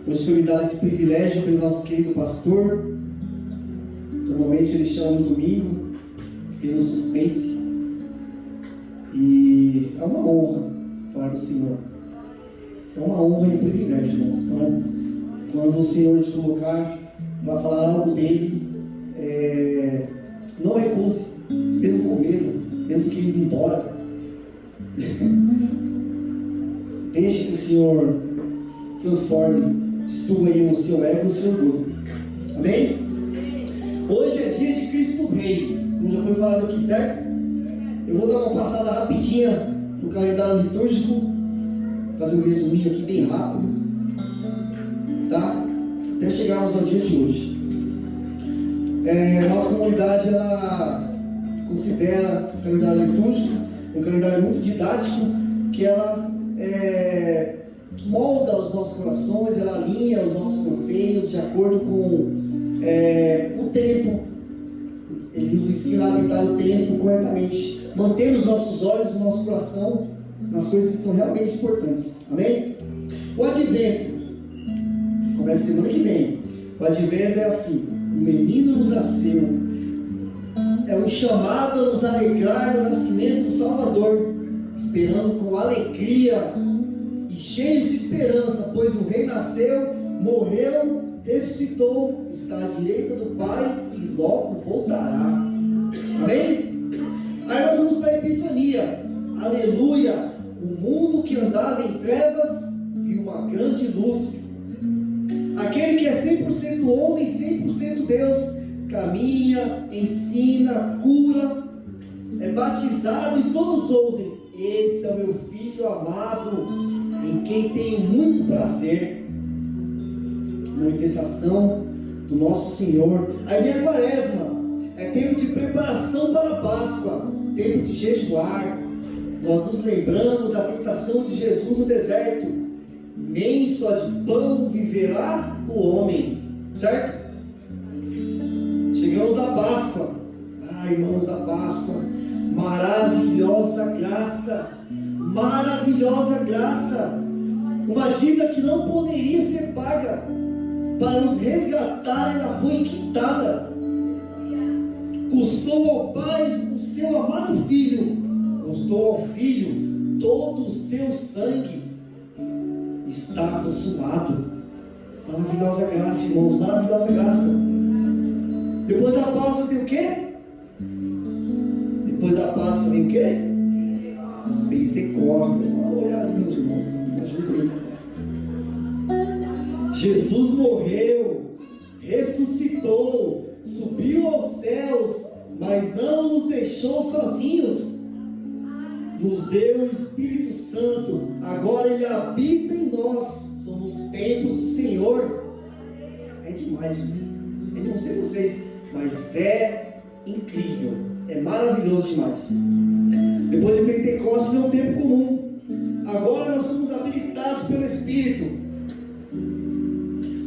Hoje foi me dado esse privilégio pelo nosso querido pastor. Normalmente ele chama no domingo, fez um suspense. E é uma honra falar do Senhor. É uma honra e um privilégio, irmãos. Então, quando o Senhor te colocar para falar algo dele, não recuse, mesmo com medo, mesmo que indo embora. Deixe que o Senhor transforme, destrua aí o seu ego e o seu orgulho. Amém? Hoje é dia de Cristo Rei, como já foi falado aqui, certo? Eu vou dar uma passada rapidinha no calendário litúrgico, fazer um resuminho aqui bem rápido, tá? Até chegarmos ao dia de hoje. Nossa comunidade, ela considera o calendário litúrgico um calendário muito didático, que ela molda os nossos corações, ela alinha os nossos anseios de acordo com o tempo. Ele nos ensina a habitar o tempo corretamente, manter os nossos olhos e o nosso coração nas coisas que são realmente importantes. Amém? O Advento começa semana que vem. O Advento é assim: um menino nos nasceu. É um chamado a nos alegrar no nascimento do Salvador, esperando com alegria e cheios de esperança, pois o Rei nasceu, morreu, ressuscitou, está à direita do Pai e logo voltará. Amém? Aí nós vamos para a Epifania. Aleluia! O mundo que andava em trevas viu uma grande luz. Aquele que é 100% homem, 100% Deus, caminha, ensina, cura, é batizado e todos ouvem: esse é o meu filho amado, em quem tenho muito prazer. Manifestação do nosso Senhor. Aí vem a Quaresma, é tempo de preparação para a Páscoa, tempo de jejuar. Nós nos lembramos da tentação de Jesus no deserto: nem só de pão viverá o homem, certo? Chegamos à Páscoa. Irmãos, a Páscoa, maravilhosa graça, maravilhosa graça, uma dívida que não poderia ser paga, para nos resgatar, ela foi quitada. Custou ao Pai o seu amado Filho, custou ao Filho todo o seu sangue. Está consumado. Maravilhosa graça, irmãos, maravilhosa graça. Depois da Páscoa tem o quê? Depois da Páscoa vem o quê? Pentecostes. É só olhar ali, meus irmãos, me ajuda aí. Jesus morreu, ressuscitou, subiu aos céus, mas não nos deixou sozinhos. Nos deu o Espírito Santo. Agora Ele habita em nós. Somos templos do Senhor. É demais, gente. Eu não sei vocês, mas é incrível. É maravilhoso demais. Depois de Pentecostes é um tempo comum. Agora nós somos habilitados pelo Espírito.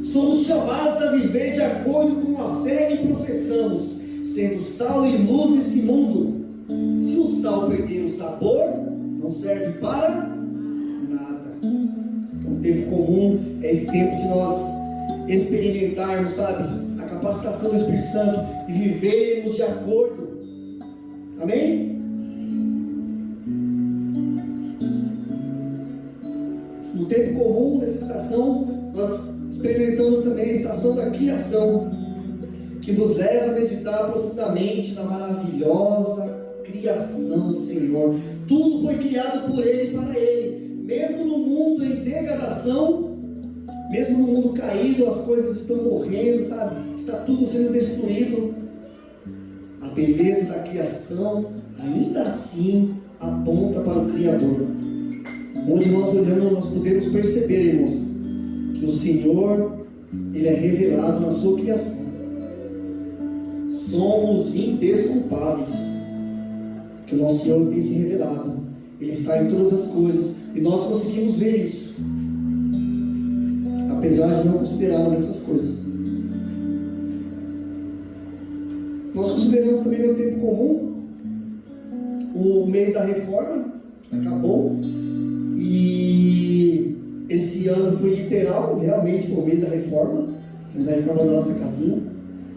Somos chamados a viver de acordo com a fé que professamos, sendo sal e luz nesse mundo. Se o sal perder o sabor, não serve para nada. Então, o tempo comum é esse tempo de nós experimentarmos, sabe, a capacitação do Espírito Santo e vivermos de acordo. Amém? No tempo comum, nessa estação, nós experimentamos também a estação da criação, que nos leva a meditar profundamente na maravilhosa criação do Senhor. Tudo foi criado por Ele e para Ele. Mesmo no mundo em degradação, mesmo no mundo caído, as coisas estão morrendo, sabe? Está tudo sendo destruído. A beleza da criação ainda assim aponta para o Criador. Onde nós olhamos, nós podemos perceber, irmãos, que o Senhor, Ele é revelado na sua criação. Somos indesculpáveis, que o nosso Senhor tem se revelado. Ele está em todas as coisas e nós conseguimos ver isso, apesar de não considerarmos essas coisas. Nós consideramos também no tempo comum o mês da reforma, acabou, e Esse ano foi literal, realmente foi o mês da reforma. Fizemos a reforma da nossa casinha.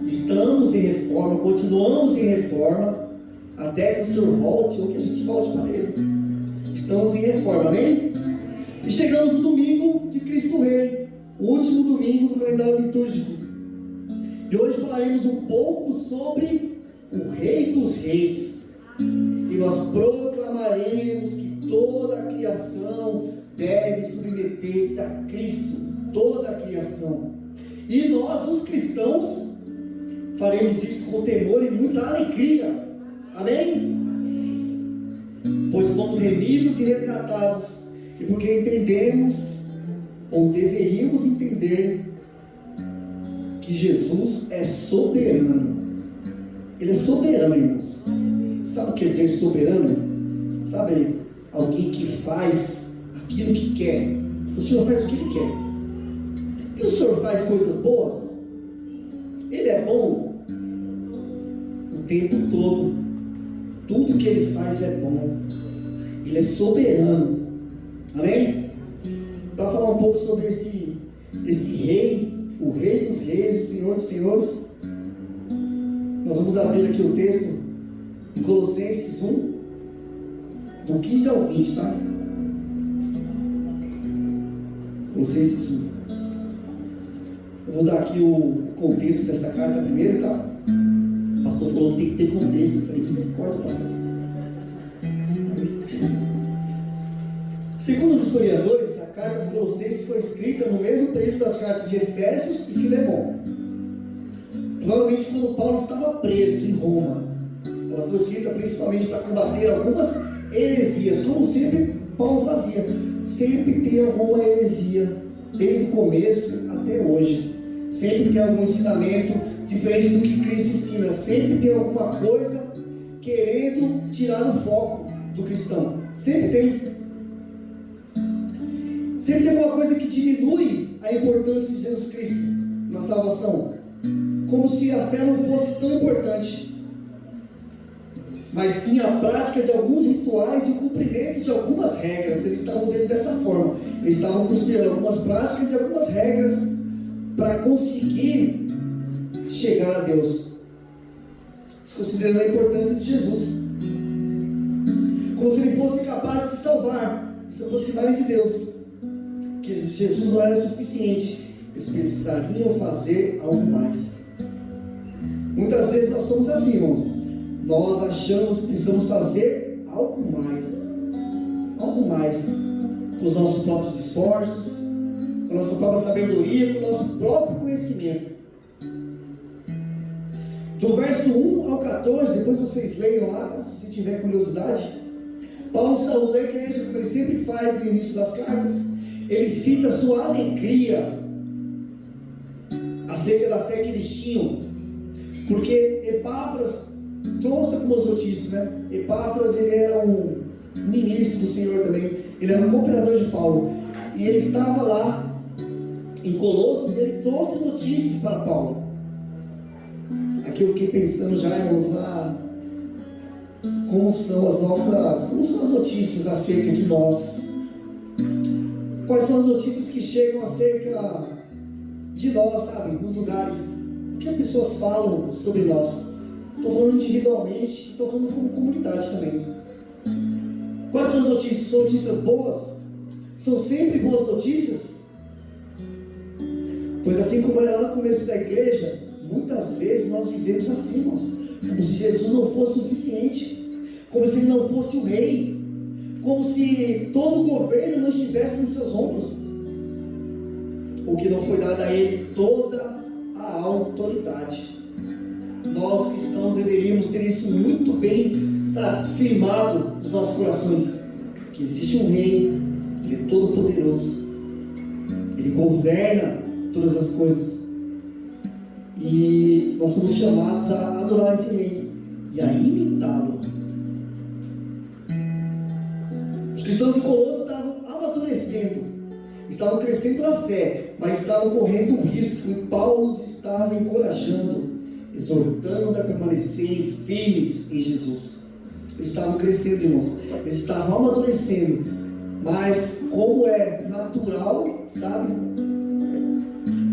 Estamos em reforma, continuamos em reforma, até que o Senhor volte ou que a gente volte para Ele. Estamos em reforma, amém? E chegamos no domingo de Cristo Rei, o último domingo do calendário litúrgico. E hoje falaremos um pouco sobre o Rei dos Reis. E nós proclamaremos que toda a criação deve submeter-se a Cristo, toda a criação. E nós, os cristãos, faremos isso com temor e muita alegria, amém? Pois fomos remidos e resgatados, e porque entendemos, ou deveríamos entender, que Jesus é soberano. Ele é soberano, irmãos. Sabe o que quer dizer soberano? Sabe, alguém que faz aquilo que quer. O Senhor faz o que Ele quer. E o Senhor faz coisas boas. Ele é bom o tempo todo. Tudo que Ele faz é bom. Ele é soberano. Amém? Para falar um pouco sobre esse rei, o Rei dos Reis, o Senhor dos Senhores, nós vamos abrir aqui o texto em Colossenses 1, do 15 ao 20, tá? Colossenses 1. Eu vou dar aqui o contexto dessa carta primeiro, tá? O pastor falou que tem que ter contexto. Eu falei, misericórdia, pastor. Segundo os historiadores, a carta aos Colossenses foi escrita no mesmo período das cartas de Efésios e Filemão. Provavelmente quando Paulo estava preso em Roma. Ela foi escrita principalmente para combater algumas heresias, como sempre Paulo fazia. Sempre tem alguma heresia, desde o começo até hoje. Sempre tem algum ensinamento diferente do que Cristo ensina. Sempre tem alguma coisa querendo tirar o foco do cristão. Sempre tem. Sempre tem alguma coisa que diminui a importância de Jesus Cristo na salvação. Como se a fé não fosse tão importante. Mas sim a prática de alguns rituais e o cumprimento de algumas regras. Eles estavam vendo dessa forma. Eles estavam considerando algumas práticas e algumas regras para conseguir chegar a Deus. Desconsiderando a importância de Jesus. Como se ele fosse capaz de se salvar, de se aproximarem de Deus. Que Jesus não era suficiente. Eles precisariam fazer algo mais. Muitas vezes nós somos assim, irmãos. Nós achamos que precisamos fazer algo mais. Algo mais. Com os nossos próprios esforços, com a nossa própria sabedoria, com o nosso próprio conhecimento. Do verso 1 ao 14, depois vocês leiam lá, se tiver curiosidade. Paulo saúda a igreja, como ele sempre faz no início das cartas. Ele cita a sua alegria acerca da fé que eles tinham. Porque Epáfras trouxe algumas notícias, né? Epáfras, ele era um ministro do Senhor também. Ele era um cooperador de Paulo. E ele estava lá em Colossos e ele trouxe notícias para Paulo. Aqui eu fiquei pensando já, irmãos, lá como são as notícias acerca de nós. Quais são as notícias que chegam acerca de nós, sabe? Nos lugares. O que as pessoas falam sobre nós? Estou falando individualmente, estou falando como comunidade também. Quais são as notícias? São notícias boas? São sempre boas notícias? Pois assim como era lá no começo da igreja, muitas vezes nós vivemos assim, irmãos. Como se Jesus não fosse suficiente. Como se ele não fosse o rei. Como se todo o governo não estivesse nos seus ombros. Ou que não foi dada a ele toda a autoridade. Nós cristãos deveríamos ter isso muito bem, sabe, firmado nos nossos corações. Que existe um rei, ele é todo poderoso. Ele governa todas as coisas. E nós somos chamados a adorar esse rei e a imitá-lo. Os cristãos de Colossos estavam amadurecendo, estavam crescendo na fé, mas estavam correndo um risco, e Paulo os estava encorajando, exortando a permanecerem firmes em Jesus. Eles estavam crescendo, irmãos, eles estavam amadurecendo, Mas como é natural, sabe?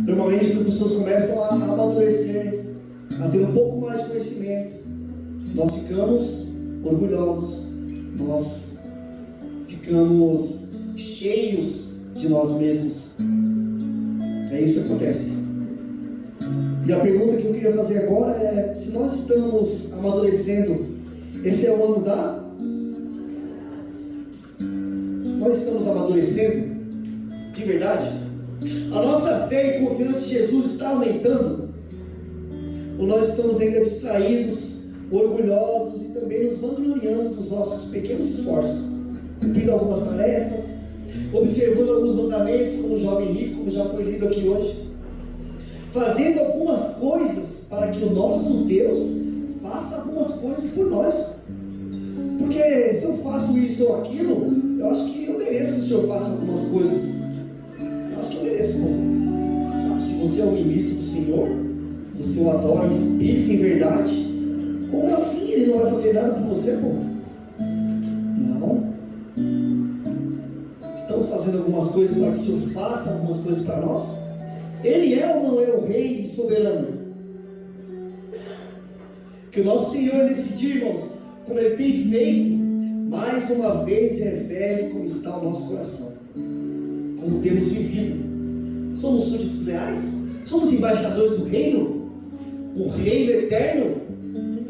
Normalmente quando as pessoas começam a amadurecer, a ter um pouco mais de conhecimento, nós ficamos orgulhosos, nós ficamos cheios de nós mesmos. É isso que acontece. E a pergunta que eu queria fazer agora é: se nós estamos amadurecendo, esse é o ano da... Nós estamos amadurecendo de verdade? A nossa fé e confiança em Jesus está aumentando? Ou nós estamos ainda distraídos, orgulhosos e também nos vangloriando dos nossos pequenos esforços, cumprindo algumas tarefas, observando alguns mandamentos, como o jovem rico, como já foi lido aqui hoje, fazendo algumas coisas para que o nosso Deus faça algumas coisas por nós? Porque se eu faço isso ou aquilo, eu acho que eu mereço que o Senhor faça algumas coisas. Eu acho que eu mereço, pô. Sabe, se você é um ministro do Senhor, você o adora em espírito e em verdade, como assim Ele não vai fazer nada por você, pô? Não. Estamos fazendo algumas coisas para que o Senhor faça algumas coisas para nós? Ele é ou não é o Rei soberano? Que o nosso Senhor nesse dia, irmãos, como Ele tem feito, mais uma vez revele como está o nosso coração, como temos vivido. Somos súditos leais? Somos embaixadores do reino? O reino eterno,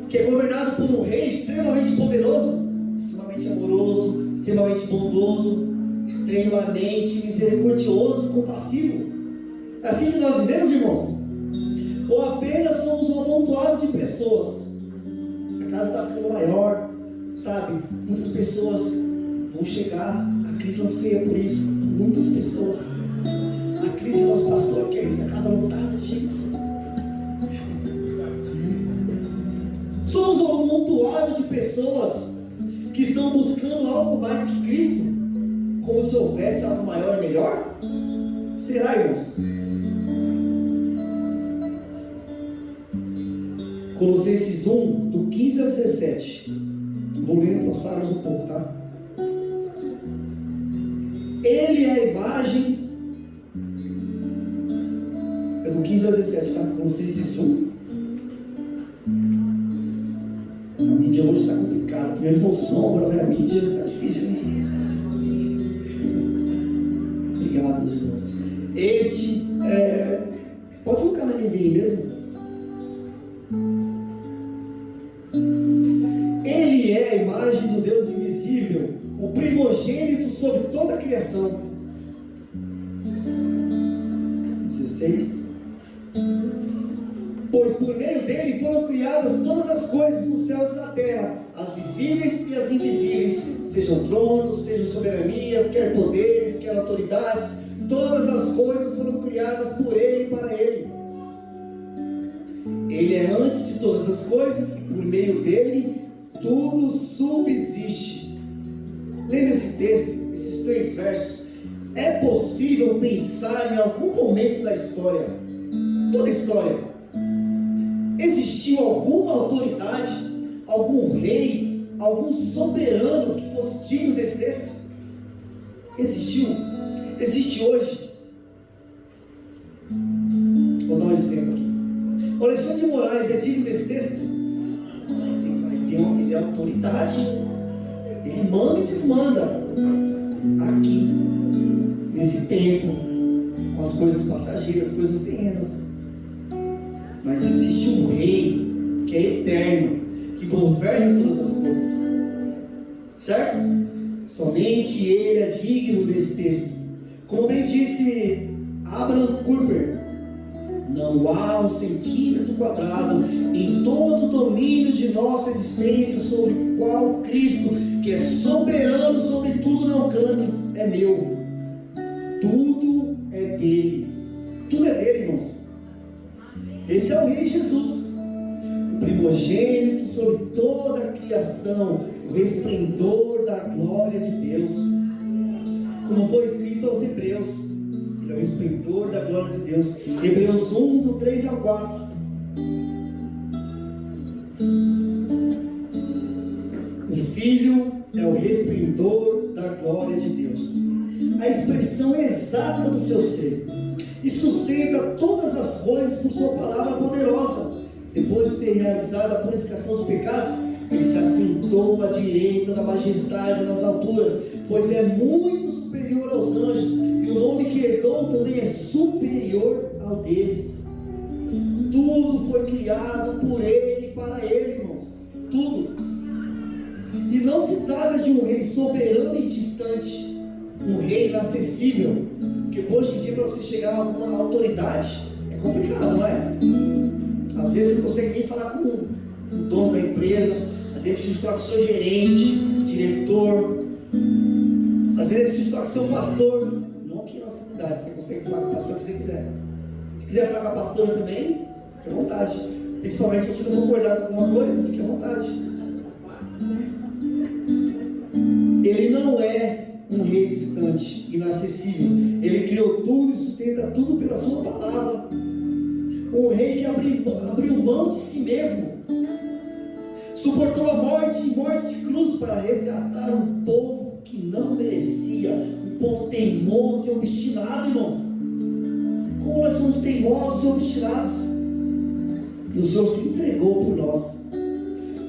que é governado por um rei extremamente poderoso, extremamente amoroso, extremamente bondoso, extremamente misericordioso, compassivo. É assim que nós vivemos, irmãos? Ou apenas somos um amontoado de pessoas? A casa está ficando maior, sabe? Muitas pessoas vão chegar, a crise anseia por isso, muitas pessoas. A crise do nosso pastor, que é isso, a casa lotada de gente. Somos um amontoado de pessoas que estão buscando algo mais que Cristo, como se houvesse algo maior e melhor? Será, irmãos? Colossenses 1, do 15 ao 17. Vou ler para nós falarmos um pouco, tá? Ele é a imagem. É do 15 ao 17, tá? Colossenses 1. A mídia hoje está complicada. Primeiro foi o som, agora vai a mídia. Está difícil, né? Obrigado, meus irmãos. Este pode colocar na NVI mesmo? Ele é a imagem do Deus invisível, o primogênito sobre toda a criação. 16. Pois por meio dele foram criadas todas as coisas nos céus e na terra, as visíveis e as invisíveis, sejam tronos, sejam soberanias, quer poderes, quer autoridades. Todas as coisas foram criadas por ele e para ele. Ele é antes de todas as coisas e por meio dele tudo subsiste. Lendo esse texto, esses 3 versos, é possível pensar em algum momento da história, toda a história, existiu alguma autoridade, algum rei, algum soberano que fosse digno desse texto? Existiu? Existe hoje? Vou dar um exemplo aqui. O Alexandre de Moraes é digno desse texto? Ele é autoridade, ele manda e desmanda aqui, nesse tempo, com as coisas passageiras, coisas terrenas. Mas existe um rei que é eterno, que governa todas as coisas, certo? Somente ele é digno desse texto. Como bem disse Abraham Kuyper, não há 1 centímetro quadrado em todo o domínio de nossa existência sobre o qual Cristo, que é soberano sobre tudo, não clame, é meu. Tudo é dele. Tudo é dele, irmãos. Esse é o Rei Jesus, o primogênito sobre toda a criação, o resplendor da glória de Deus. Como foi escrito aos Hebreus, ele é o resplendor da glória de Deus. Hebreus 1, do 3 ao 4. O Filho é o resplendor da da glória de Deus, a expressão exata do seu ser, e sustenta todas as coisas por sua palavra poderosa. Depois de ter realizado a purificação dos pecados, ele se assentou à direita da majestade nas alturas, pois é muito superior aos anjos, e o nome que herdou também é superior ao deles. Tudo foi criado por ele e para ele, irmãos, tudo. E não se trata de um rei soberano e distante, um rei inacessível, porque hoje em dia para você chegar a alguma autoridade é complicado, não é? Às vezes você não consegue nem falar com o dono da empresa, às vezes é difícil falar com o seu gerente, diretor, às vezes é difícil falar com o seu pastor. Não aqui na nossa comunidade, você consegue falar com o pastor que você quiser. Se quiser falar com a pastora também, fique à vontade. Principalmente se você não concordar com alguma coisa, fique à vontade. Ele não é um rei distante, inacessível. Ele criou tudo e sustenta tudo pela sua palavra. Um rei que abriu mão de si mesmo, suportou a morte e morte de cruz para resgatar um povo que não merecia, um povo teimoso e obstinado, irmãos. Como nós somos teimosos e obstinados, e o Senhor se entregou por nós.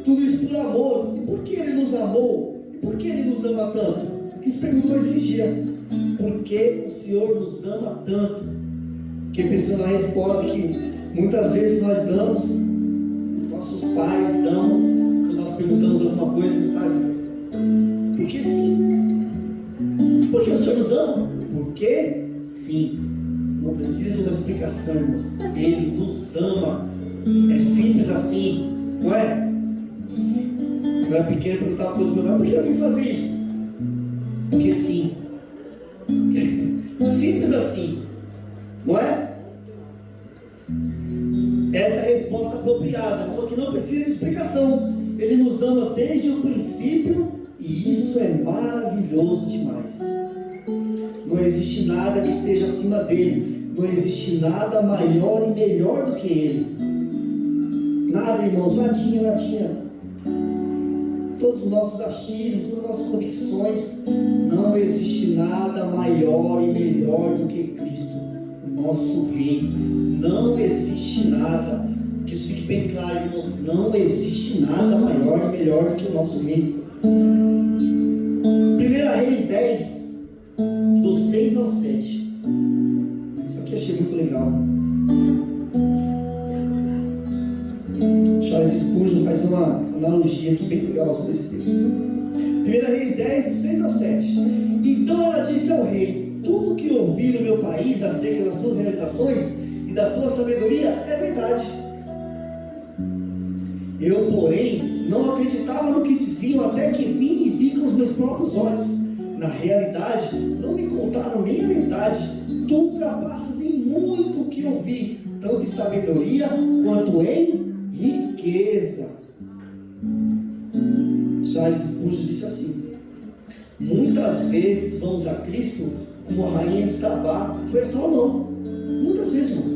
Tudo isso por amor. E por que Ele nos amou? E por que Ele nos ama tanto? Ele se perguntou esse dia: por que o Senhor nos ama tanto? Fiquei pensando na resposta que muitas vezes nós damos, nossos pais dão, quando nós perguntamos alguma coisa, sabe? Porque sim. Porque o Senhor nos ama? Porque sim. Não precisa de uma explicação, irmãos. Ele nos ama. É simples assim, não é? Eu era pequeno, perguntava coisa para meu pai: por que eu tenho que fazer isso? Porque sim. Simples assim, não é? Essa é a resposta apropriada, uma que não precisa de explicação. Ele nos ama desde o princípio, e isso é maravilhoso demais. Não existe nada que esteja acima dele, não existe nada maior e melhor do que ele. Nada, irmãos, nadinha. Todos os nossos achismos, todas as nossas convicções, não existe nada maior e melhor do que Cristo, o nosso Rei. Não existe nada, que isso fique bem claro, irmãos, não existe nada maior e melhor do que o nosso Rei. 1 Reis 10, do 6 ao 7. Isso aqui eu achei muito legal. Charles Spurgeon faz uma analogia aqui bem legal sobre esse texto. 1 Reis 10, do 6 ao 7. Então ela disse ao rei: tudo que ouvi no meu país acerca das tuas realizações e da tua sabedoria é verdade. Eu, porém, não acreditava no que diziam até que vim e vi com os meus próprios olhos. Na realidade, não me contaram nem a metade. Tu ultrapassas em muito o que ouvi, tanto em sabedoria quanto em riqueza. Charles Spurgeon disse assim: muitas vezes vamos a Cristo como a rainha de Sabá foi a Salomão. Muitas vezes, irmãos,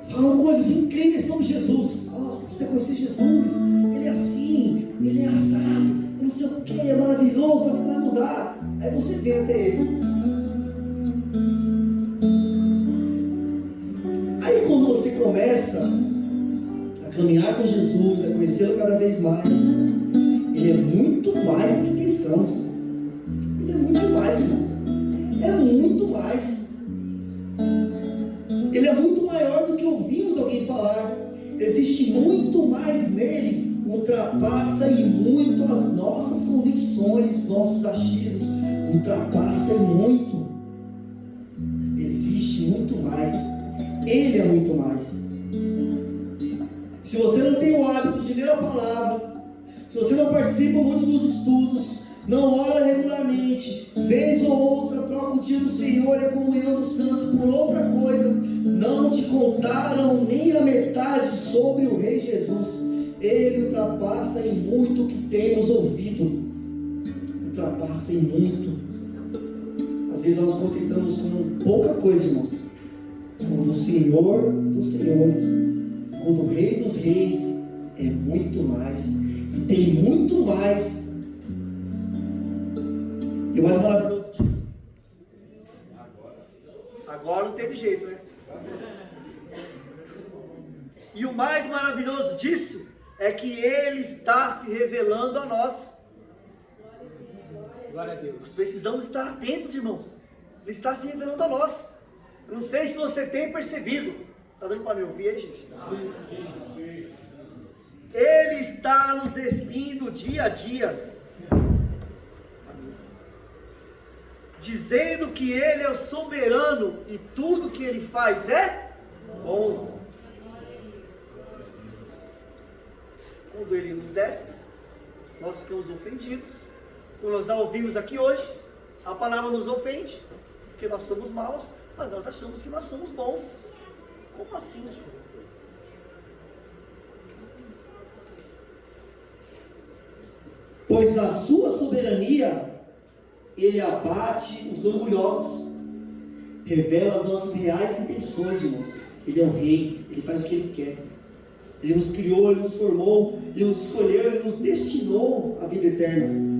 falam coisas incríveis sobre Jesus. Você precisa conhecer Jesus, Ele é assim, Ele é assado, não sei o que, é maravilhoso, Ele vai mudar. Aí você vem até Ele. Aí quando você começa a caminhar com Jesus, a conhecê-lo cada vez mais, Ele é muito mais do que pensamos. Ele é muito mais, irmãos. É muito mais. Ele é muito maior do que ouvimos alguém falar. Existe muito mais nele, ultrapassa em muito as nossas convicções, nossos achismos, ultrapassa em muito. Existe muito mais. Ele é muito mais. Se você não tem o hábito de ler a palavra, se você não participa muito dos estudos, não ora regularmente, vez ou outra troca o dia do Senhor e a comunhão dos santos por outra coisa, não te contaram nem a metade sobre o Rei Jesus. Ele ultrapassa em muito o que temos ouvido. Ultrapassa em muito. Às vezes nós nos contentamos com pouca coisa, irmãos. Quando o Senhor dos Senhores, quando o Rei dos Reis é muito mais, e tem muito mais E o mais maravilhoso disso, agora não teve jeito, né? E o mais maravilhoso disso é que Ele está se revelando a nós. Glória a Deus. Nós precisamos estar atentos, irmãos. Ele está se revelando a nós. Eu não sei se você tem percebido. Está dando para me ouvir aí, gente? Ele está nos despindo dia a dia, dizendo que Ele é o soberano e tudo que Ele faz é bom. Quando Ele nos despe, nós ficamos ofendidos. Quando nós a ouvimos aqui hoje, a palavra nos ofende, porque nós somos maus, mas nós achamos que nós somos bons. Como assim, gente? Pois na sua soberania, Ele abate os orgulhosos, revela as nossas reais intenções, irmãos. Ele é o Rei, Ele faz o que Ele quer. Ele nos criou, Ele nos formou, Ele nos escolheu, Ele nos destinou à vida eterna.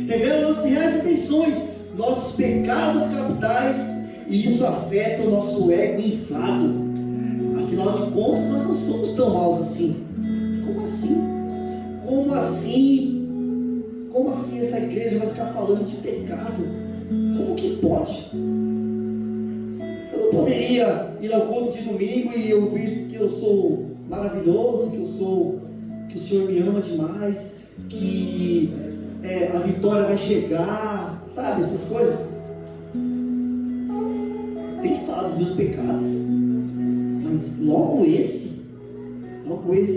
Revela nossas reais intenções, nossos pecados capitais, e isso afeta o nosso ego inflado. Afinal de contas, nós não somos tão maus assim. Como assim? Como assim? Como assim essa igreja vai ficar falando de pecado? Como que pode? Eu não poderia ir ao culto de domingo e ouvir que eu sou maravilhoso, que o Senhor me ama demais, que a vitória vai chegar, sabe, essas coisas. Tem que falar dos meus pecados, mas logo esse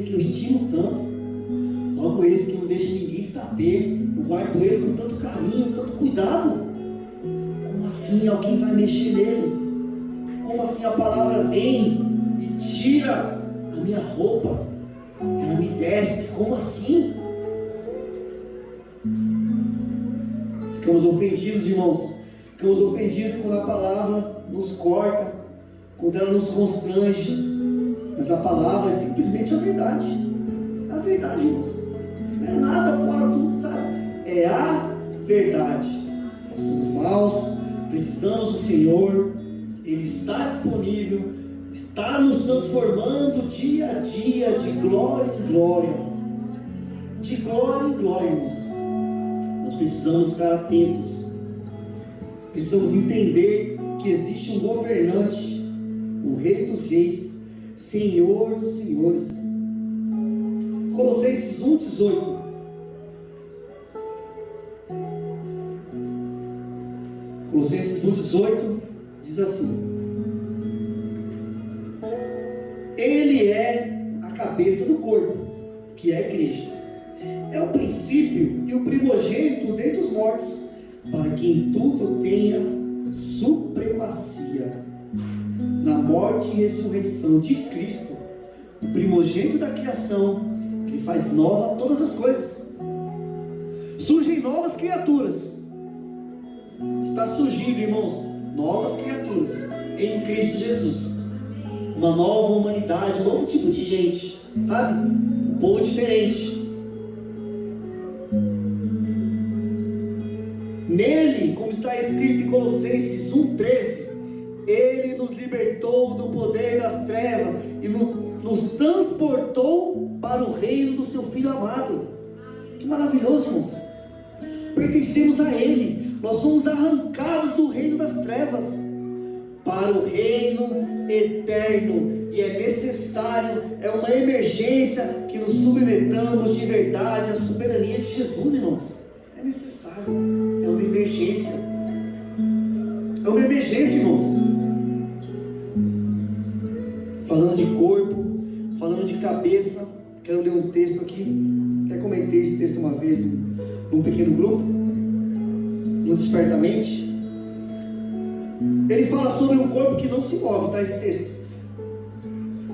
que eu estimo tanto, logo esse que não deixa ninguém saber, eu guardo ele com tanto carinho, tanto cuidado. Como assim alguém vai mexer nele? Como assim a palavra vem e tira a minha roupa, ela me despe? Como assim? Ficamos ofendidos, irmãos. Ficamos ofendidos quando a palavra nos corta, quando ela nos constrange. Mas a palavra é simplesmente a verdade. É a verdade, irmãos. Não é nada fora do, sabe? É a verdade. Nós somos maus, precisamos do Senhor. Ele está disponível, está nos transformando dia a dia, de glória em glória. De glória em glória, irmãos. Nós precisamos estar atentos. Precisamos entender que existe um governante, o Rei dos Reis, Senhor dos Senhores. Colossenses 1,18. Colossenses 1,18 diz assim: Ele é a cabeça do corpo, que é a igreja. É o princípio e o primogênito dentre os mortos, para que em tudo tenha supremacia. Na morte e ressurreição de Cristo, o primogênito da criação, que faz nova todas as coisas. Surgem novas criaturas. Está surgindo, irmãos, novas criaturas em Cristo Jesus. Uma nova humanidade, um novo tipo de gente, sabe? Um povo diferente. Nele, como está escrito em Colossenses 1,13, Ele nos libertou do poder das trevas e nos transportou para o reino do seu Filho amado. Que maravilhoso, irmãos. Pertencemos a Ele. Nós fomos arrancados do reino das trevas para o reino eterno. E é necessário, é uma emergência que nos submetamos de verdade à soberania de Jesus, irmãos. É necessário, é uma emergência. É uma emergência, irmãos. Falando de corpo, falando de cabeça, quero ler um texto aqui. Até comentei esse texto uma vez num pequeno grupo, no Despertamente. Ele fala sobre um corpo que não se move, tá? Esse texto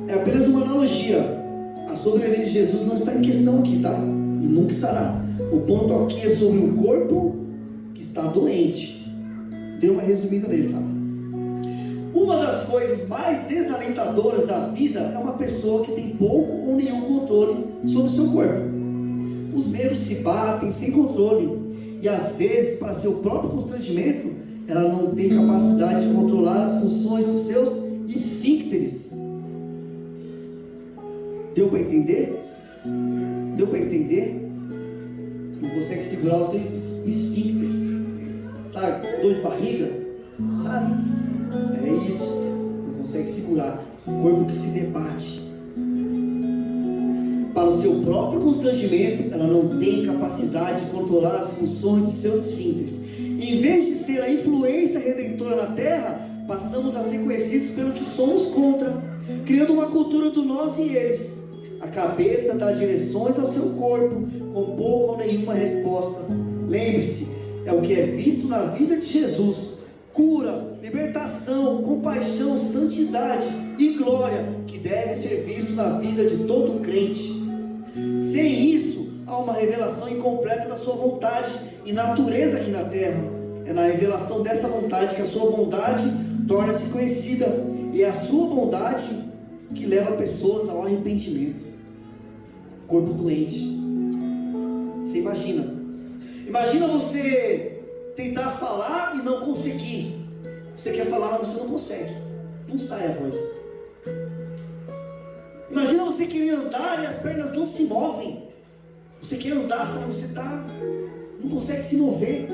é apenas uma analogia. A soberania de Jesus não está em questão aqui, tá? E nunca estará. O ponto aqui é sobre um corpo que está doente. Dei uma resumida nele, tá? Uma das coisas mais desalentadoras da vida é uma pessoa que tem pouco ou nenhum controle sobre o seu corpo. Os membros se batem sem controle E às vezes, para seu próprio constrangimento, ela não tem capacidade de controlar as funções dos seus esfíncteres. Deu para entender? Deu para entender? Não consegue segurar os seus esfíncteres. Sabe? Dor de barriga? Sabe? É isso. Não consegue segurar. O corpo que se debate. Para o seu próprio constrangimento, ela não tem capacidade de controlar as funções de seus esfíncteres. Em vez de ser a influência redentora na terra, passamos a ser conhecidos pelo que somos contra, criando uma cultura do nós e eles. A cabeça dá direções ao seu corpo, com pouca ou nenhuma resposta. Lembre-se, é o que é visto na vida de Jesus: cura, libertação, compaixão, santidade e glória, que deve ser visto na vida de todo crente. Sem isso, há uma revelação incompleta da sua vontade e natureza aqui na terra. É na revelação dessa vontade que a sua bondade torna-se conhecida, e é a sua bondade que leva pessoas ao arrependimento. Corpo doente. Você imagina você tentar falar e não conseguir. Você quer falar, mas você não consegue, não sai a voz. Imagina você querer andar e as pernas não se movem. Você quer andar, sabe? Você não consegue se mover.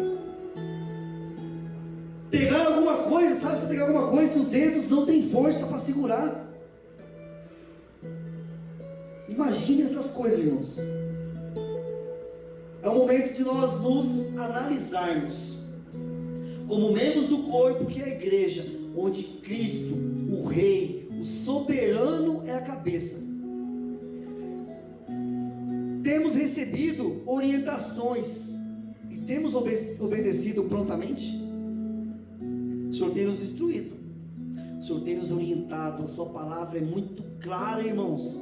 Pegar alguma coisa, sabe? Você pegar alguma coisa, os dedos não tem força para segurar. Imagine essas coisas, irmãos. É o momento de nós nos analisarmos como membros do corpo que é a igreja, onde Cristo, o Rei, o soberano é a cabeça. Temos recebido orientações e temos obedecido prontamente. O Senhor tem nos instruído, o Senhor tem nos orientado. A sua palavra é muito clara, irmãos.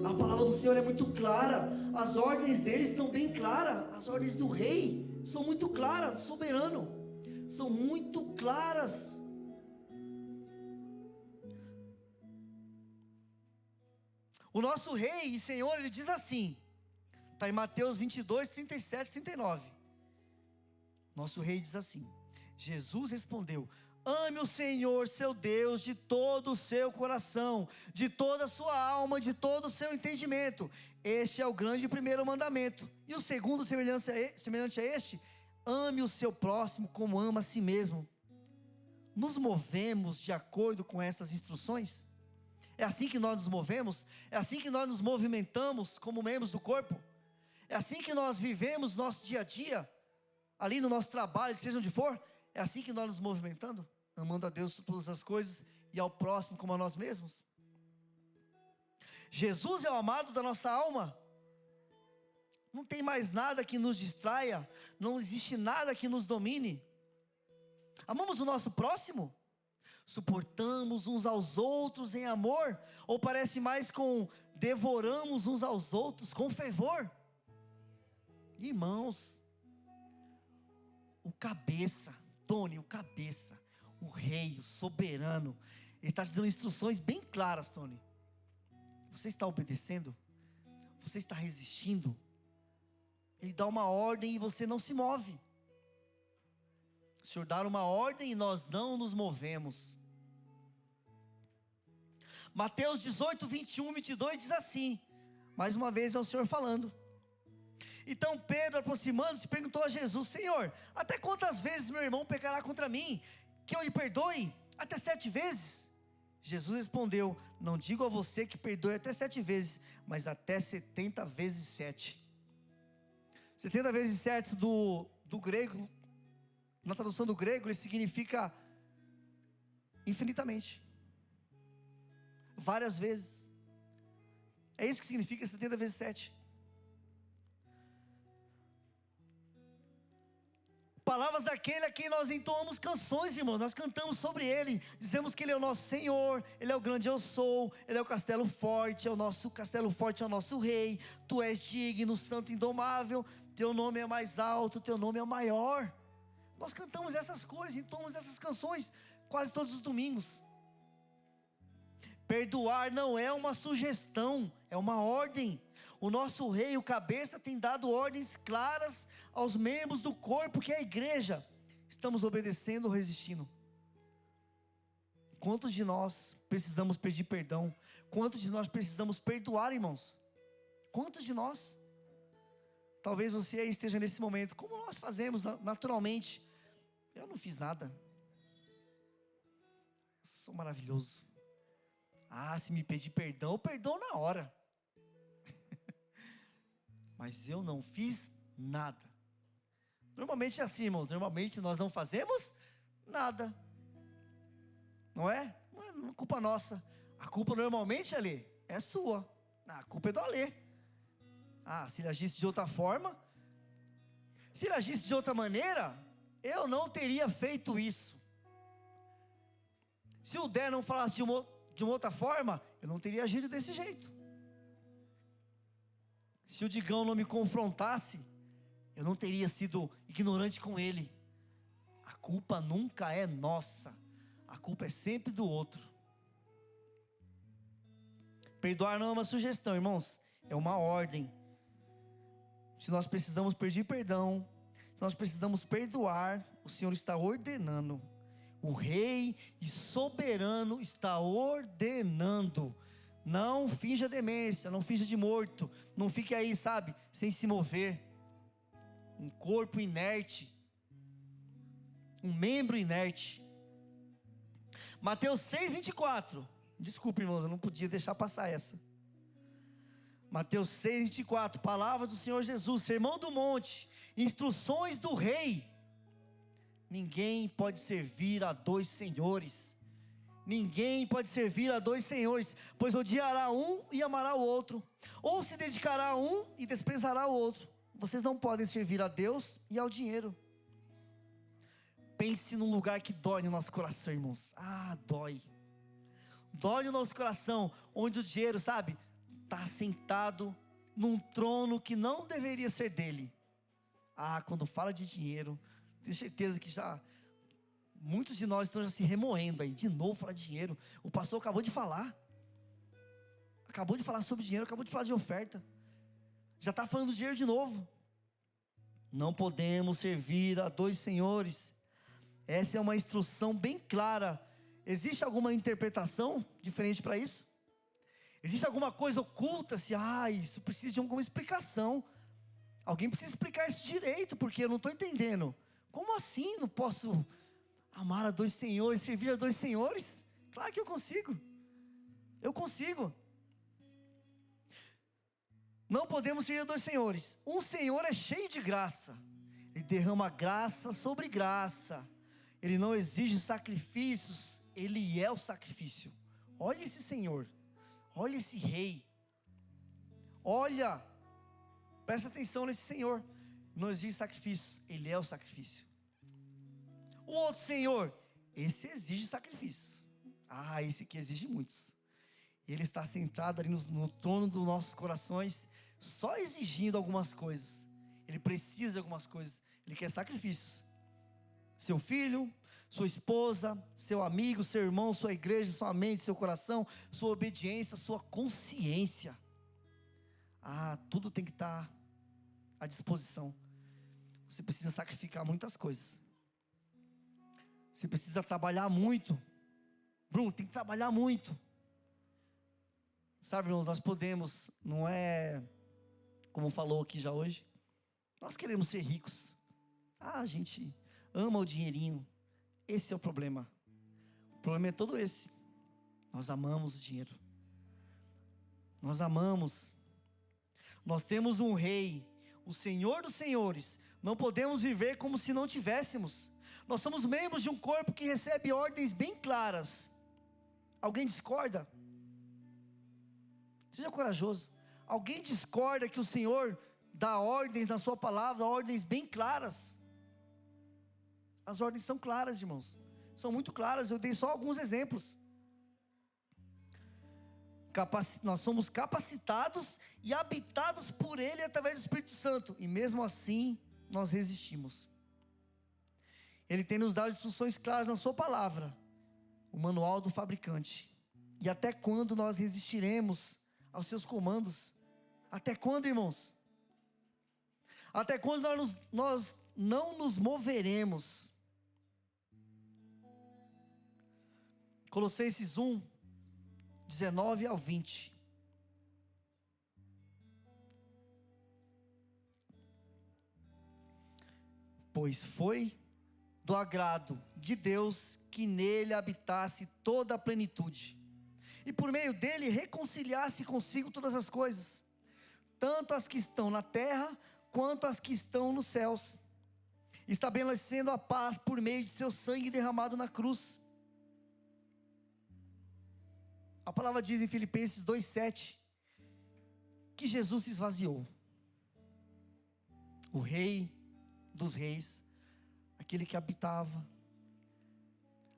A palavra do Senhor é muito clara. As ordens dele são bem claras. As ordens do Rei são muito claras, do soberano são muito claras. O nosso Rei e Senhor, ele diz assim, está em Mateus 22, 37, 39. Nosso Rei diz assim: Jesus respondeu: ame o Senhor seu Deus de todo o seu coração, de toda a sua alma, de todo o seu entendimento. Este é o grande primeiro mandamento. E o segundo, semelhante a este: ame o seu próximo como ama a si mesmo. Nos movemos de acordo com essas instruções? É assim que nós nos movemos? É assim que nós nos movimentamos como membros do corpo? É assim que nós vivemos nosso dia a dia, ali no nosso trabalho, seja onde for? É assim que nós nos movimentando? Amando a Deus por todas as coisas e ao próximo como a nós mesmos? Jesus é o amado da nossa alma. Não tem mais nada que nos distraia, não existe nada que nos domine. Amamos o nosso próximo? Suportamos uns aos outros em amor? Ou parece mais com devoramos uns aos outros com fervor? Irmãos, o cabeça, Tony, o cabeça, o Rei, o soberano, ele está te dando instruções bem claras, Tony. Você está obedecendo? Você está resistindo? Ele dá uma ordem e você não se move. O Senhor dá uma ordem e nós não nos movemos. Mateus 18, 21, 22 diz assim, mais uma vez é o Senhor falando: então Pedro, aproximando-se, perguntou a Jesus: Senhor, até quantas vezes meu irmão pecará contra mim, que eu lhe perdoe? Até 7 vezes? Jesus respondeu: não digo a você que perdoe até 7 vezes, mas até 70 vezes 7. 70 vezes 7 do grego, na tradução do grego, ele significa infinitamente, várias vezes. É isso que significa 70 vezes 7. Palavras daquele a quem nós entoamos canções, irmãos. Nós cantamos sobre ele, dizemos que ele é o nosso Senhor, ele é o grande eu sou, ele é o castelo forte, é o nosso castelo forte, é o nosso Rei. Tu és digno, santo, indomável, teu nome é mais alto, teu nome é o maior. Nós cantamos essas coisas, entoamos essas canções quase todos os domingos. Perdoar não é uma sugestão, é uma ordem. O nosso rei, o cabeça, tem dado ordens claras aos membros do corpo, que é a igreja. Estamos obedecendo ou resistindo? Quantos de nós precisamos pedir perdão? Quantos de nós precisamos perdoar, irmãos? Quantos de nós? Talvez você aí esteja nesse momento. Como nós fazemos naturalmente? Eu não fiz nada. Eu sou maravilhoso. Se me pedir perdão, eu perdoo na hora. Mas eu não fiz nada. Normalmente é assim, irmãos. Normalmente nós não fazemos nada. Não é? Não é culpa nossa. A culpa normalmente, Alê, é sua. A culpa é do Alê. Se ele agisse de outra forma, se ele agisse de outra maneira, eu não teria feito isso. Se o Dé não falasse de uma outra forma, eu não teria agido desse jeito. Se o Digão não me confrontasse, eu não teria sido ignorante com ele. A culpa nunca é nossa. A culpa é sempre do outro. Perdoar não é uma sugestão, irmãos. É uma ordem. Se nós precisamos pedir perdão, se nós precisamos perdoar, o Senhor está ordenando. O Rei e soberano está ordenando. Não finja demência, não finja de morto. Não fique aí, sabe, sem se mover. Um corpo inerte. Um membro inerte. Mateus 6:24. Desculpe, irmãos, eu não podia deixar passar essa. Mateus 6:24, palavras do Senhor Jesus, Sermão do Monte, instruções do Rei. Ninguém pode servir a dois senhores. Ninguém pode servir a dois senhores, pois odiará um e amará o outro, ou se dedicará a um e desprezará o outro. Vocês não podem servir a Deus e ao dinheiro. Pense num lugar que dói no nosso coração, irmãos. Dói. Dói no nosso coração, onde o dinheiro, sabe, está sentado num trono que não deveria ser dele. Quando fala de dinheiro, tenho certeza que muitos de nós estão já se remoendo aí. De novo falar de dinheiro. O pastor acabou de falar. Acabou de falar sobre dinheiro, acabou de falar de oferta. Já está falando de dinheiro de novo. Não podemos servir a dois senhores. Essa é uma instrução bem clara. Existe alguma interpretação diferente para isso? Existe alguma coisa oculta? Isso precisa de alguma explicação. Alguém precisa explicar isso direito, porque eu não estou entendendo. Como assim não posso amar a dois senhores, servir a dois senhores? Claro que eu consigo. Eu consigo. Não podemos servir a dois senhores. Um Senhor é cheio de graça. Ele derrama graça sobre graça. Ele não exige sacrifícios. Ele é o sacrifício. Olha esse Senhor. Olha esse Rei. Olha. Presta atenção nesse Senhor. Não exige sacrifícios. Ele é o sacrifício. O outro Senhor, esse exige sacrifícios. Esse aqui exige muitos. Ele está sentado ali no trono dos nossos corações, só exigindo algumas coisas. Ele precisa de algumas coisas. Ele quer sacrifícios. Seu filho, sua esposa, seu amigo, seu irmão, sua igreja, sua mente, seu coração, sua obediência, sua consciência. Tudo tem que estar à disposição. Você precisa sacrificar muitas coisas. Você precisa trabalhar muito. Bruno, tem que trabalhar muito. Sabe, irmãos, nós podemos, não é como falou aqui já hoje, nós queremos ser ricos. A gente ama o dinheirinho. Esse é o problema. O problema é todo esse. Nós amamos o dinheiro. Nós amamos. Nós temos um Rei, o Senhor dos Senhores. Não podemos viver como se não tivéssemos. Nós somos membros de um corpo que recebe ordens bem claras. Alguém discorda? Seja corajoso. Alguém discorda que o Senhor dá ordens na sua palavra, ordens bem claras? As ordens são claras, irmãos. São muito claras, eu dei só alguns exemplos. Nós somos capacitados e habitados por Ele através do Espírito Santo. E mesmo assim, nós resistimos. Ele tem nos dado instruções claras na sua palavra. O manual do fabricante. E até quando nós resistiremos aos seus comandos? Até quando, irmãos? Até quando nós não nos moveremos? Colossenses 1, 19 ao 20. Pois foi do agrado de Deus que nele habitasse toda a plenitude, e por meio dele reconciliasse consigo todas as coisas, tanto as que estão na terra, quanto as que estão nos céus, estabelecendo a paz por meio de seu sangue derramado na cruz. A palavra diz em Filipenses 2,7, que Jesus se esvaziou, o Rei dos reis, aquele que habitava,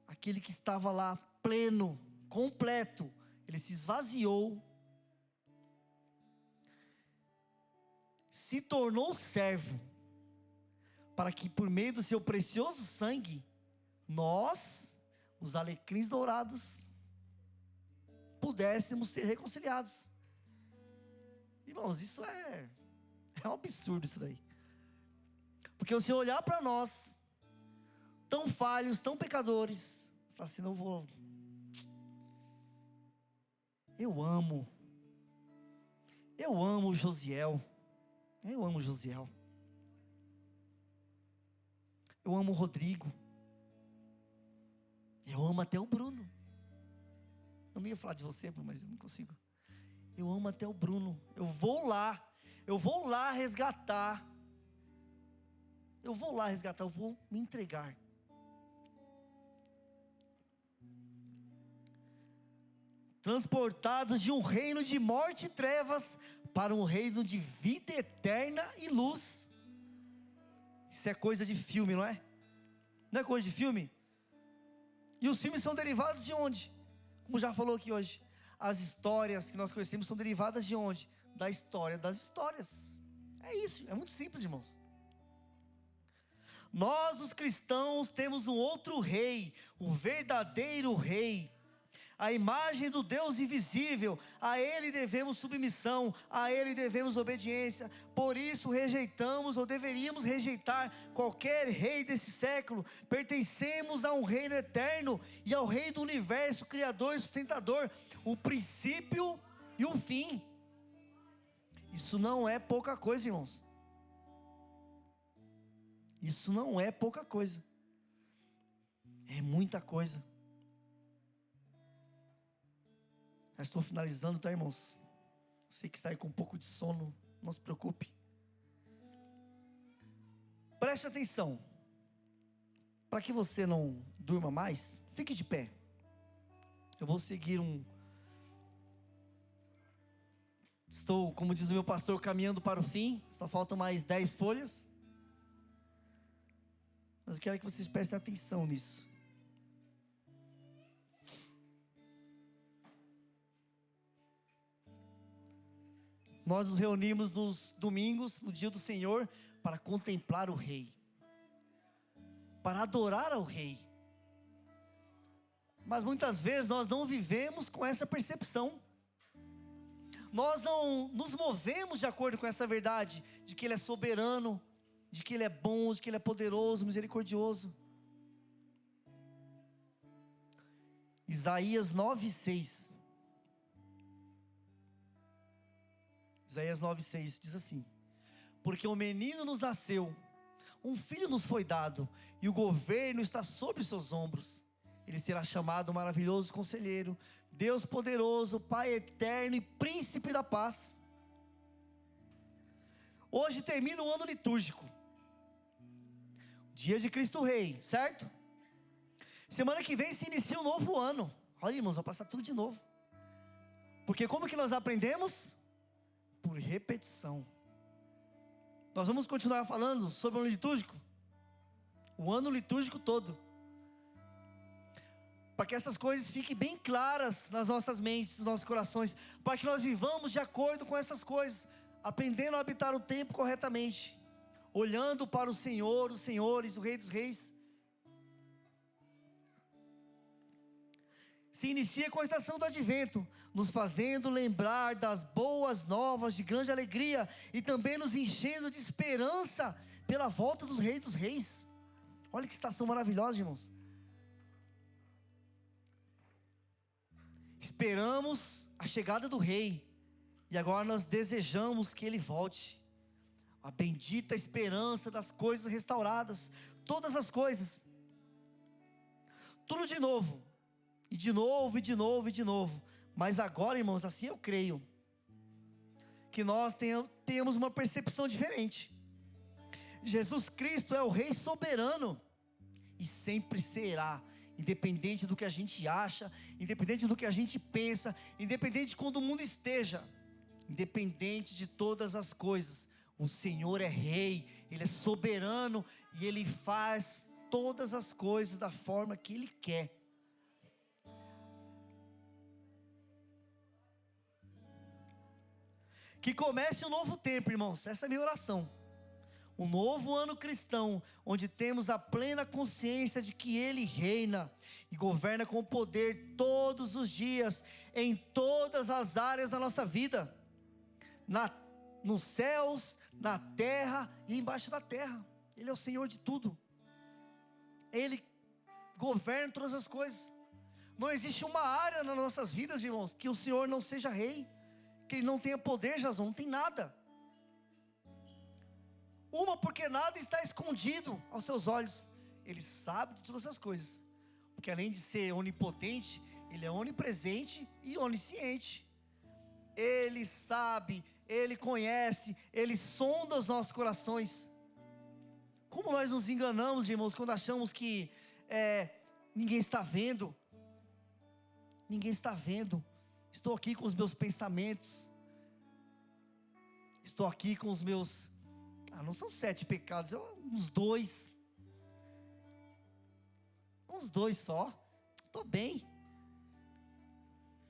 aquele que estava lá pleno, completo, ele se esvaziou, se tornou servo, para que por meio do seu precioso sangue, nós, os alecrins dourados, pudéssemos ser reconciliados. Irmãos, isso é um absurdo isso daí. Porque se eu olhar para nós, tão falhos, tão pecadores, falar assim, não vou. Eu amo o Josiel. Eu amo o Josiel. Eu amo o Rodrigo. Eu amo até o Bruno. Eu não ia falar de você, Bruno, mas eu não consigo. Eu amo até o Bruno. Eu vou lá resgatar. Eu vou me entregar. Transportados de um reino de morte e trevas para um reino de vida eterna e luz. Isso é coisa de filme, não é? Não é coisa de filme? E os filmes são derivados de onde? Como já falou aqui hoje, as histórias que nós conhecemos são derivadas de onde? Da história das histórias. É isso, é muito simples, irmãos. Nós, os cristãos, temos um outro rei, o verdadeiro rei, a imagem do Deus invisível. A Ele devemos submissão, a Ele devemos obediência. Por isso rejeitamos, ou deveríamos rejeitar, qualquer rei desse século. Pertencemos a um reino eterno e ao Rei do universo, Criador e sustentador, o princípio e o fim. Isso não é pouca coisa, irmãos. Isso não é pouca coisa, é muita coisa. Já estou finalizando, tá, irmãos? Você que está aí com um pouco de sono, não se preocupe. Preste atenção. Para que você não durma mais, fique de pé. Eu vou seguir Estou, como diz o meu pastor, caminhando para o fim. Só faltam mais 10 folhas. Mas eu quero que vocês prestem atenção nisso. Nós nos reunimos nos domingos, no dia do Senhor, para contemplar o Rei, para adorar ao Rei. Mas muitas vezes nós não vivemos com essa percepção. Nós não nos movemos de acordo com essa verdade, de que Ele é soberano, de que Ele é bom, de que Ele é poderoso, misericordioso. Isaías 9,6. Isaías 9,6 diz assim: porque um menino nos nasceu, um filho nos foi dado, e o governo está sobre seus ombros. Ele será chamado maravilhoso conselheiro, Deus poderoso, Pai eterno e príncipe da paz. Hoje termina o ano litúrgico, dia de Cristo Rei, certo? Semana que vem se inicia um novo ano. Olha, irmãos, vai passar tudo de novo. Porque como que nós aprendemos? Por repetição. Nós vamos continuar falando sobre o ano litúrgico, o ano litúrgico todo, para que essas coisas fiquem bem claras nas nossas mentes, nos nossos corações, para que nós vivamos de acordo com essas coisas, aprendendo a habitar o tempo corretamente, olhando para o Senhor, os senhores, o Rei dos reis. se inicia com a estação do advento, nos fazendo lembrar das boas novas de grande alegria e também nos enchendo de esperança pela volta dos Reis dos Reis. Olha que estação maravilhosa, irmãos. Esperamos a chegada do Rei e agora nós desejamos que Ele volte. A bendita esperança das coisas restauradas, todas as coisas, tudo de novo. E de novo, e de novo, e de novo. Mas agora, irmãos, assim eu creio que nós temos uma percepção diferente. Jesus Cristo é o Rei soberano e sempre será, independente do que a gente acha, independente do que a gente pensa, independente de quando o mundo esteja, independente de todas as coisas. O Senhor é Rei, Ele é soberano e Ele faz todas as coisas da forma que Ele quer. Que comece um novo tempo, irmãos, essa é a minha oração. Um novo ano cristão, onde temos a plena consciência de que Ele reina e governa com poder todos os dias, em todas as áreas da nossa vida, nos céus, na terra e embaixo da terra. Ele é o Senhor de tudo. Ele governa todas as coisas. Não existe uma área nas nossas vidas, irmãos, que o Senhor não seja Rei, que Ele não tenha poder, Jason, não tem nada. Porque nada está escondido aos seus olhos. Ele sabe de todas as coisas, porque além de ser onipotente, Ele é onipresente e onisciente. Ele sabe, Ele conhece, Ele sonda os nossos corações. Como nós nos enganamos, irmãos, quando achamos que ninguém está vendo. Ninguém está vendo. Estou aqui com os meus pensamentos. Estou aqui com os meus... não são 7 pecados, uns 2. Uns 2 só. Estou bem.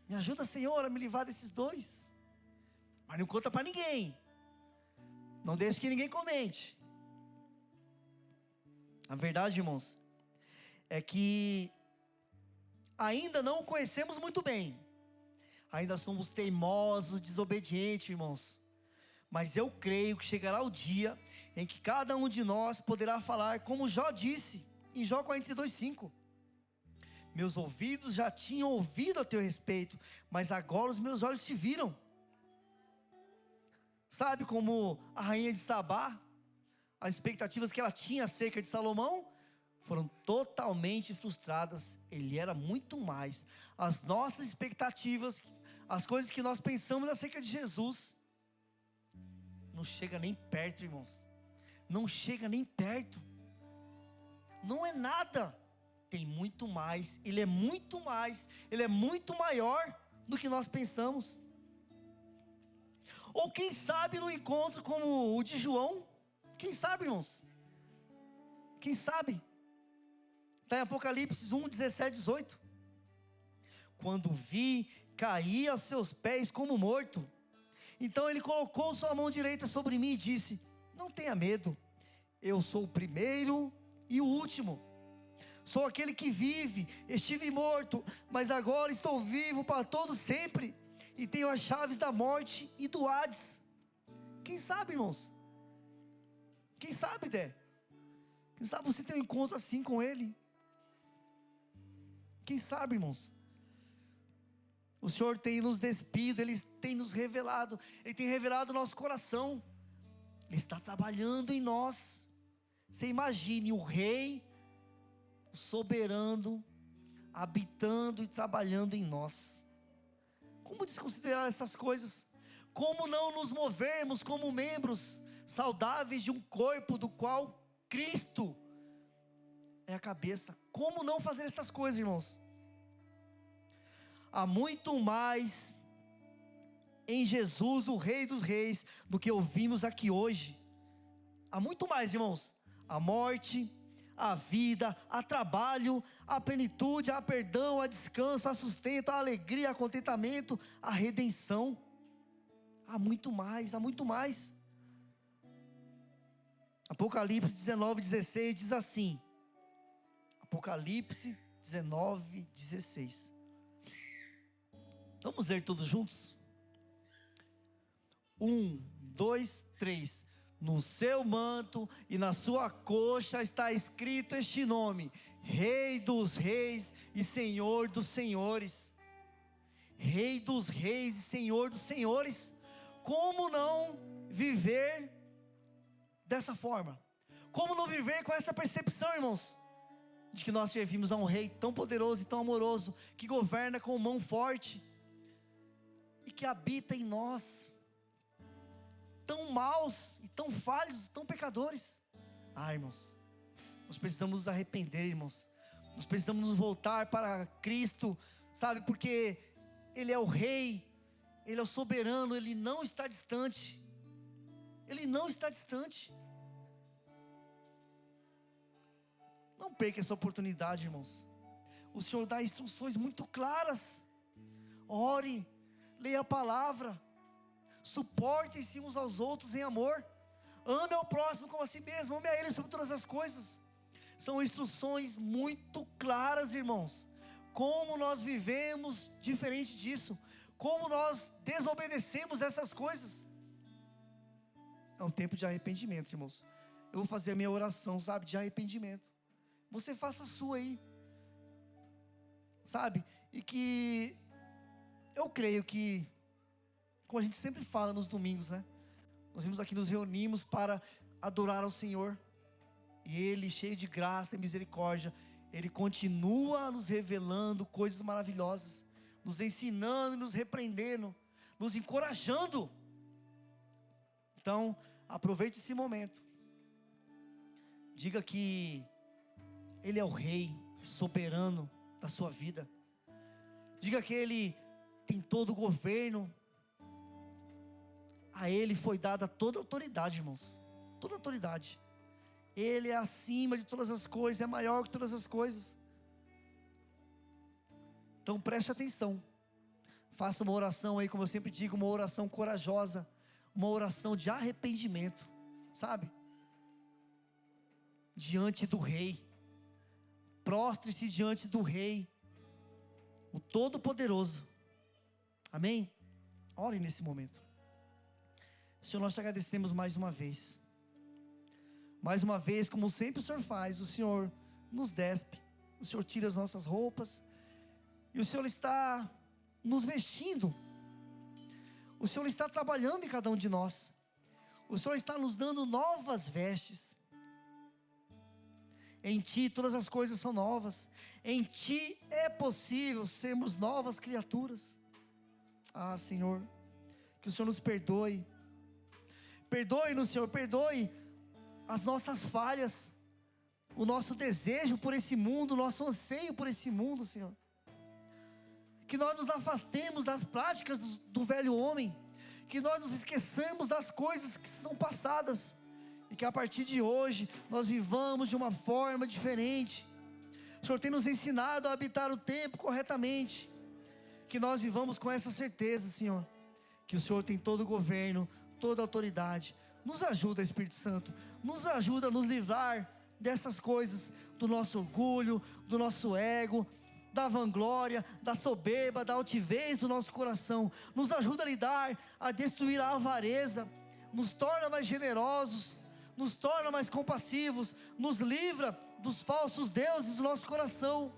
Me ajuda, Senhor, a me livrar desses 2. Mas não conta para ninguém. Não deixe que ninguém comente. A verdade, irmãos, é que ainda não o conhecemos muito bem. Ainda somos teimosos, desobedientes, irmãos. Mas eu creio que chegará o dia em que cada um de nós poderá falar como Jó disse, em Jó 42:5. Meus ouvidos já tinham ouvido a teu respeito, mas agora os meus olhos te viram. Sabe como a rainha de Sabá, as expectativas que ela tinha acerca de Salomão foram totalmente frustradas. Ele era muito mais. As nossas expectativas, as coisas que nós pensamos acerca de Jesus, não chega nem perto, irmãos. Não chega nem perto. Não é nada. Tem muito mais. Ele é muito mais. Ele é muito maior do que nós pensamos. Ou quem sabe no encontro como o de João. Quem sabe, irmãos? Quem sabe? Está em Apocalipse 1:17-18. Quando vi, caí aos seus pés como morto. Então ele colocou sua mão direita sobre mim e disse: não tenha medo, eu sou o primeiro e o último. Sou aquele que vive. Estive morto, mas agora estou vivo para todo sempre, e tenho as chaves da morte e do Hades. Quem sabe, irmãos? Quem sabe, Dé? Quem sabe você tem um encontro assim com Ele? Quem sabe, irmãos? O Senhor tem nos despido, Ele tem nos revelado, Ele tem revelado o nosso coração. Ele está trabalhando em nós. Você imagine o Rei, o soberano, habitando e trabalhando em nós. Como desconsiderar essas coisas? Como não nos movermos como membros saudáveis de um corpo do qual Cristo é a cabeça? Como não fazer essas coisas, irmãos? Há muito mais em Jesus, o Rei dos Reis, do que ouvimos aqui hoje. Há muito mais, irmãos. A morte, a vida, a trabalho, a plenitude, a perdão, a descanso, a sustento, a alegria, a contentamento, a redenção. Há muito mais, há muito mais. Apocalipse 19:16 diz assim. Apocalipse 19:16. Vamos ler todos juntos? 1, 2, 3. No seu manto e na sua coxa está escrito este nome: Rei dos Reis e Senhor dos Senhores. Rei dos Reis e Senhor dos Senhores. Como não viver dessa forma? Como não viver com essa percepção, irmãos? De que nós servimos a um Rei tão poderoso e tão amoroso, que governa com mão forte e que habita em nós, tão maus e tão falhos, tão pecadores. Irmãos, nós precisamos nos arrepender, irmãos. Nós precisamos nos voltar para Cristo, sabe? Porque Ele é o Rei, Ele é o soberano, Ele não está distante. Ele não está distante. Não perca essa oportunidade, irmãos. O Senhor dá instruções muito claras. Ore, leia a palavra, suportem-se uns aos outros em amor, ame ao próximo como a si mesmo, ame a Ele sobre todas as coisas. São instruções muito claras, irmãos. Como nós vivemos diferente disso, como nós desobedecemos essas coisas. É um tempo de arrependimento, irmãos. Eu vou fazer a minha oração, sabe, de arrependimento. Você faça a sua aí, sabe, e que eu creio que, como a gente sempre fala nos domingos, né? Nós vimos aqui, nos reunimos para adorar ao Senhor. E Ele, cheio de graça e misericórdia, Ele continua nos revelando coisas maravilhosas, nos ensinando, nos repreendendo, nos encorajando. Então, aproveite esse momento. Diga que Ele é o Rei soberano da sua vida. Diga que Ele tem todo o governo. A Ele foi dada toda a autoridade, irmãos. Toda a autoridade. Ele é acima de todas as coisas, é maior que todas as coisas. Então preste atenção. Faça uma oração aí, como eu sempre digo, uma oração corajosa, uma oração de arrependimento, sabe? Diante do Rei. Prostre-se diante do Rei, o Todo-Poderoso. Amém? Ore nesse momento. Senhor, nós te agradecemos mais uma vez. Mais uma vez, como sempre o Senhor faz, o Senhor nos despe, o Senhor tira as nossas roupas, e o Senhor está nos vestindo, o Senhor está trabalhando em cada um de nós, o Senhor está nos dando novas vestes. Em Ti todas as coisas são novas, em Ti é possível sermos novas criaturas. Senhor, que o Senhor nos perdoe, perdoe-nos, Senhor, perdoe as nossas falhas, o nosso desejo por esse mundo, o nosso anseio por esse mundo, Senhor. Que nós nos afastemos das práticas do velho homem, que nós nos esqueçamos das coisas que são passadas, e que a partir de hoje nós vivamos de uma forma diferente. O Senhor tem nos ensinado a habitar o tempo corretamente, que nós vivamos com essa certeza, Senhor, que o Senhor tem todo o governo, toda a autoridade. Nos ajuda, Espírito Santo, nos ajuda a nos livrar dessas coisas, do nosso orgulho, do nosso ego, da vanglória, da soberba, da altivez do nosso coração. Nos ajuda a lidar, a destruir a avareza, nos torna mais generosos, nos torna mais compassivos, nos livra dos falsos deuses do nosso coração,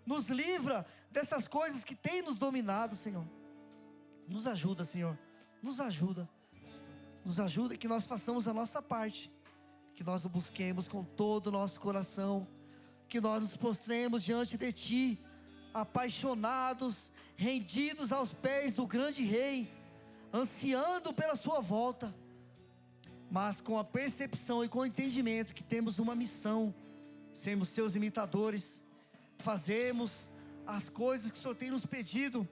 nos livra dessas coisas que têm nos dominado, Senhor. Nos ajuda, Senhor, nos ajuda que nós façamos a nossa parte, que nós o busquemos com todo o nosso coração, que nós nos prostremos diante de Ti, apaixonados, rendidos aos pés do grande Rei, ansiando pela Sua volta, mas com a percepção e com o entendimento que temos uma missão: sermos Seus imitadores, fazermos as coisas que o Senhor tem nos pedido,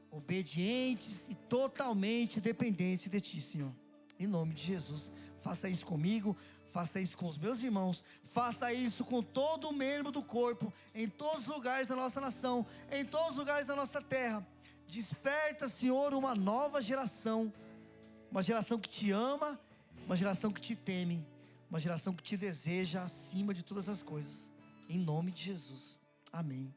obedientes e totalmente dependentes de Ti, Senhor. Em nome de Jesus, faça isso comigo, faça isso com os meus irmãos, faça isso com todo o membro do corpo, em todos os lugares da nossa nação, em todos os lugares da nossa terra. Desperta, Senhor, uma nova geração, uma geração que Te ama, uma geração que Te teme, uma geração que Te deseja acima de todas as coisas. Em nome de Jesus, amém.